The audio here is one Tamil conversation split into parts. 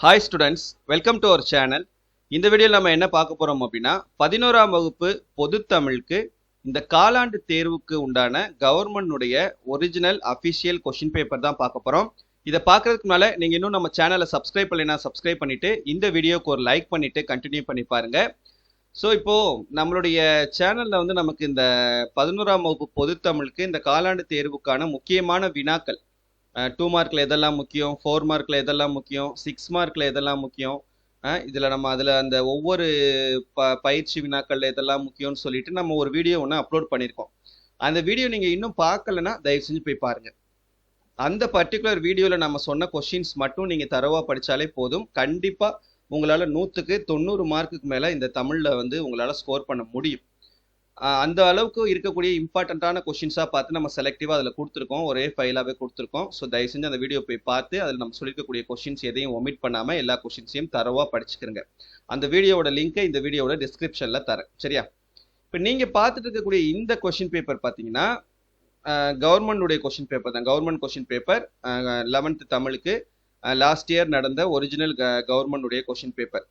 Hi students, welcome to our channel. இந்த வீடியோவில் நம்ம என்ன பார்க்க போறோம் அப்படின்னா 11ஆம் வகுப்பு பொதுத்தமிழுக்கு இந்த காலாண்டு தேர்வுக்கு உண்டான கவர்மெண்டுடைய ஒரிஜினல் அஃபிஷியல் கொஸ்டின் பேப்பர் தான் பார்க்க போறோம். இதை பார்க்கறதுக்கு முன்னால நீங்க இன்னும் நம்ம சேனலை சப்ஸ்கிரைப் பண்ணலைன்னா சப்ஸ்கிரைப் பண்ணிட்டு இந்த வீடியோக்கு ஒரு லைக் பண்ணிட்டு கண்டினியூ பண்ணி பாருங்க. ஸோ இப்போ நம்மளுடைய சேனல்ல வந்து நமக்கு இந்த 11ஆம் வகுப்பு பொதுத்தமிழுக்கு இந்த காலாண்டு தேர்வுக்கான முக்கியமான வினாக்கள் 2 மார்க்ல எதெல்லாம் முக்கியம், 4 மார்க்ல எதெல்லாம் முக்கியம், 6 மார்க்ல எதெல்லாம் முக்கியம், இதில் நம்ம அதில் அந்த ஒவ்வொரு பயிற்சி வினாக்கள்ல எதெல்லாம் முக்கியம்னு சொல்லிட்டு நம்ம ஒரு வீடியோ ஒன்று அப்லோட் பண்ணியிருக்கோம். அந்த வீடியோ நீங்கள் இன்னும் பார்க்கலன்னா தயவு செஞ்சு போய் பாருங்க. அந்த பர்டிகுலர் வீடியோவில் நம்ம சொன்ன கொஷின்ஸ் மட்டும் நீங்கள் தரவா படித்தாலே போதும். கண்டிப்பாக உங்களால் 100க்கு 90 மார்க்குக்கு மேலே இந்த தமிழில் வந்து உங்களால் ஸ்கோர் பண்ண முடியும். அந்த அளவுக்கு இருக்கக்கூடிய இம்பார்ட்டண்ட்டான கொஷின்ஸாக பார்த்து நம்ம செலக்டிவாக அதில் கொடுத்துருக்கோம், ஒரே ஃபைலாகவே கொடுத்துருக்கோம். ஸோ தயவு செஞ்சு அந்த வீடியோ போய் பார்த்து அதில் நம்ம சொல்லியிருக்கக்கூடிய கொஷின்ஸ் எதையும் ஒமிட் பண்ணாமல் எல்லா கொஷின்ஸையும் தரவாக படிச்சுக்கிறங்க. அந்த வீடியோவோட லிங்கை இந்த வீடியோவோட டிஸ்கிரிப்ஷனில் தரேன், சரியா? இப்போ நீங்கள் பார்த்துட்டு இருக்கக்கூடிய இந்த கொஷின் பேப்பர் பார்த்தீங்கன்னா கவர்மெண்டுடைய கொஷின் பேப்பர் தான். கவர்மெண்ட் கொஷின் பேப்பர் 11th தமிழுக்கு லாஸ்ட் இயர் நடந்த ஒரிஜினல் கவர்மெண்டுடைய கொஷின் பேப்பர்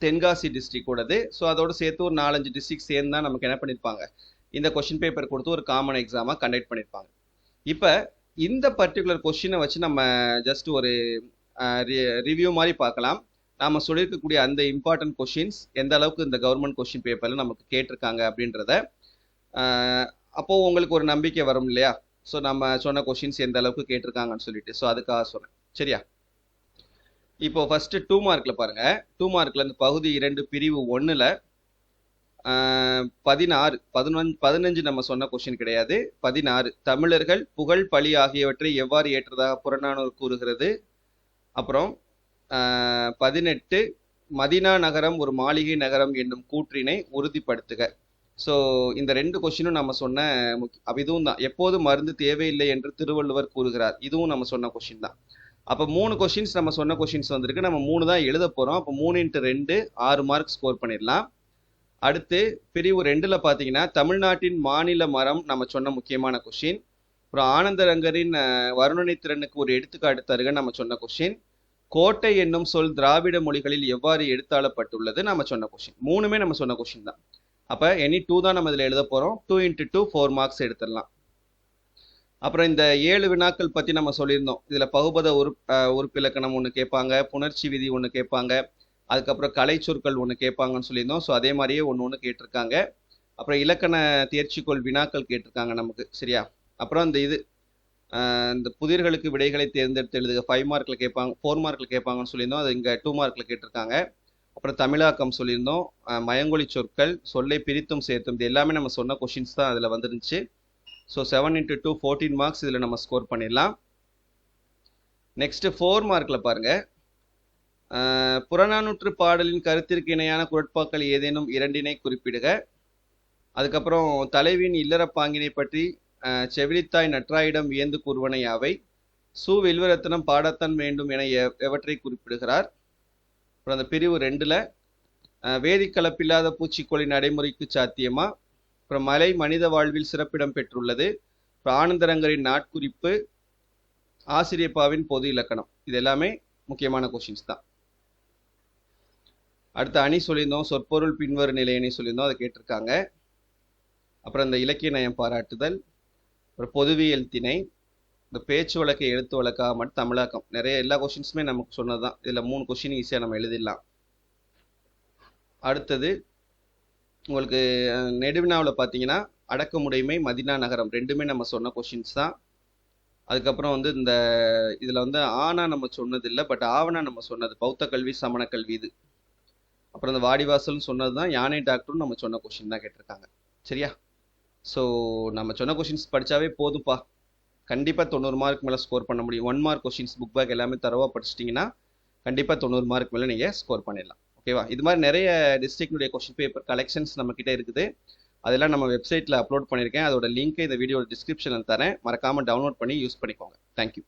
தென்காசி டிஸ்ட்ரிக்டோடது. ஸோ அதோட சேர்த்து ஒரு 4-5 டிஸ்ட்ரிக்ட் சேர்ந்து தான் நமக்கு என்ன பண்ணியிருப்பாங்க, இந்த கொஷின் பேப்பர் கொடுத்து ஒரு காமன் எக்ஸாமாக கண்டக்ட் பண்ணியிருப்பாங்க. இப்போ இந்த பர்டிகுலர் கொஷினை வச்சு நம்ம ஜஸ்ட் ஒரு ரிவ்யூ மாதிரி பார்க்கலாம். நாம் சொல்லியிருக்கக்கூடிய அந்த இம்பார்ட்டன்ட் கொஷின்ஸ் எந்த அளவுக்கு இந்த கவர்மெண்ட் கொஷின் பேப்பரில் நமக்கு கேட்டிருக்காங்க அப்படின்றத அப்போது உங்களுக்கு ஒரு நம்பிக்கை வரும் இல்லையா? ஸோ நம்ம சொன்ன கொஷின்ஸ் எந்த அளவுக்கு கேட்டிருக்காங்கன்னு சொல்லிட்டு, ஸோ அதுக்காக சொன்னேன், சரியா? இப்போ ஃபர்ஸ்ட் 2 மார்க்ல பாருங்க. 2 மார்க்ல இந்த பகுதி 2 பிரிவு 1ல 15 நம்ம சொன்ன கொஸ்டின் கிடையாது. 16 தமிழர்கள் புகழ் பழி ஆகியவற்றை எவ்வாறு ஏற்றதாக புறநானூறு கூறுகிறது. அப்புறம் 18 மதினா நகரம் ஒரு மாளிகை நகரம் என்னும் கூற்றினை உறுதிப்படுத்துக. ஸோ இந்த 2 கொஸ்டினும் நம்ம சொன்ன இதுவும் தான். எப்போது மருந்து தேவையில்லை என்று திருவள்ளுவர் கூறுகிறார், இதுவும் நம்ம சொன்ன கொஸ்டின் தான். அப்போ 3 கொஷின்ஸ் நம்ம சொன்ன கொஷின்ஸ் வந்திருக்கு. நம்ம 3 தான் எழுத போகிறோம். அப்போ 3 × 2 6 மார்க் ஸ்கோர் பண்ணிடலாம். அடுத்து பிரிவு 2ல் பார்த்தீங்கன்னா தமிழ்நாட்டின் மாநில மரம் நம்ம சொன்ன முக்கியமான கொஷின். அப்புறம் ஆனந்தரங்கரின் வருணனை திறனுக்கு ஒரு எடுத்துக்காட்டு தருக நம்ம சொன்ன கொஷின். கோட்டை என்னும் சொல் திராவிட மொழிகளில் எவ்வாறு எடுத்தாளப்பட்டுள்ளது நம்ம சொன்ன கொஷின். 3மே நம்ம சொன்ன கொஷின் தான். அப்போ எனி 2 தான் நம்ம இதில் எழுத போகிறோம். 2 × 2 4 மார்க்ஸ் எடுத்துடலாம். அப்புறம் இந்த 7 வினாக்கள் பற்றி நம்ம சொல்லியிருந்தோம். இதில் பகுபத உறுப்பிலக்கணம் ஒன்று கேட்பாங்க, புணர்ச்சி விதி ஒன்று கேட்பாங்க, அதுக்கப்புறம் கலை சொற்கள் ஒன்று கேட்பாங்கன்னு சொல்லியிருந்தோம். ஸோ அதே மாதிரியே ஒன்று கேட்டிருக்காங்க. அப்புறம் இலக்கண தேர்ச்சிக்கோள் வினாக்கள் கேட்டிருக்காங்க நமக்கு, சரியா? அப்புறம் இந்த புதிர்களுக்கு விடைகளை தேர்ந்தெடுத்து எழுதுக 5 மார்க்கில் கேட்பாங்க, 4 மார்க்கில் கேட்பாங்கன்னு சொல்லியிருந்தோம். அது இங்கே 2 மார்க்கில் கேட்டிருக்காங்க. அப்புறம் தமிழாக்கம் சொல்லியிருந்தோம். மயங்கொலி சொற்கள், சொல்லை பிரித்தும் சேர்த்தும், இது எல்லாமே நம்ம சொன்ன கொஷின்ஸ் தான் அதில் வந்துருந்துச்சு. ஸோ 7 × 2 14 மார்க்ஸ் இதில் நம்ம ஸ்கோர் பண்ணிடலாம். நெக்ஸ்ட் 4 மார்க்கில் பாருங்க. புறநானூற்று பாடலின் கருத்திற்கு இணையான குரட்பாக்கள் ஏதேனும் 2 குறிப்பிடுக. அதுக்கப்புறம் தலைவியின் இல்லற பாங்கினை பற்றி செவிலித்தாய் நற்றாயிடம் வியந்து கூறுவன யாவை. சு வில்வரத்தனம் பாடத்தான் வேண்டும் என எவற்றை குறிப்பிடுகிறார். அப்புறம் அந்த பிரிவு 2ல் வேதிக்கலப்பில்லாத பூச்சிக்கொல்லி நடைமுறைக்கு சாத்தியமா. அப்புறம் மலை மனித வாழ்வில் சிறப்பிடம் பெற்றுள்ளது. அப்புறம் ஆனந்தரங்கரின் நாட்குறிப்பு, ஆசிரியப்பாவின் பொது இலக்கணம், இது எல்லாமே முக்கியமான கொஷின்ஸ் தான். அடுத்த அணி சொல்லியிருந்தோம், சொற்பொருள் பின்வரு நிலையணி சொல்லியிருந்தோம், அதை கேட்டிருக்காங்க. அப்புறம் இந்த இலக்கிய நயம் பாராட்டுதல், அப்புறம் பொதுவியல் திணை, இந்த பேச்சு வழக்கு எழுத்து வழக்காக மட்டும் தமிழாக்கம், நிறைய எல்லா கொஷின்ஸுமே நமக்கு சொன்னது தான். இதில் 3 கொஷின் ஈஸியாக நம்ம எழுதிடலாம். அடுத்தது உங்களுக்கு நெடுவினாவில் பார்த்தீங்கன்னா அடக்கமுடைமை, மதினா நகரம் 2மே நம்ம சொன்ன கொஷின்ஸ் தான். அதுக்கப்புறம் இந்த இதில் ஆனா நம்ம சொன்னது இல்லை, பட் ஆவணா நம்ம சொன்னது பௌத்த கல்வி சமண கல்வி இது. அப்புறம் இந்த வாடிவாசல்னு சொன்னது தான். யானை டாக்டரும் நம்ம சொன்ன கொஷின் தான் கேட்டிருக்காங்க, சரியா? ஸோ நம்ம சொன்ன கொஷின்ஸ் படித்தாவே போதும்ப்பா. கண்டிப்பாக 90 மார்க் மேலே ஸ்கோர் பண்ண முடியும். 1 மார்க் கொஷின்ஸ் புக் பேக் எல்லாமே தரவாக படிச்சிட்டிங்கன்னா கண்டிப்பாக 90 மார்க் மேலே நீங்கள் ஸ்கோர் பண்ணிடலாம், ஓகேவா? இது மாதிரி நிறைய டிஸ்ட்ரிக்டுடைய கொஷின் பேப்பர் கலெக்ஷன்ஸ் நம்ம கிட்ட இருக்குது. அதெல்லாம் நம்ம வெப்சைட்டில் அப்லோட் பண்ணியிருக்கேன். அதோட லிங்க்கை இந்த வீடியோ டிஸ்கிரிப்ஷனில் தரேன். மறக்காமல் டவுன்லோட் பண்ணி யூஸ் பண்ணிக்கோங்க. தேங்க்யூ.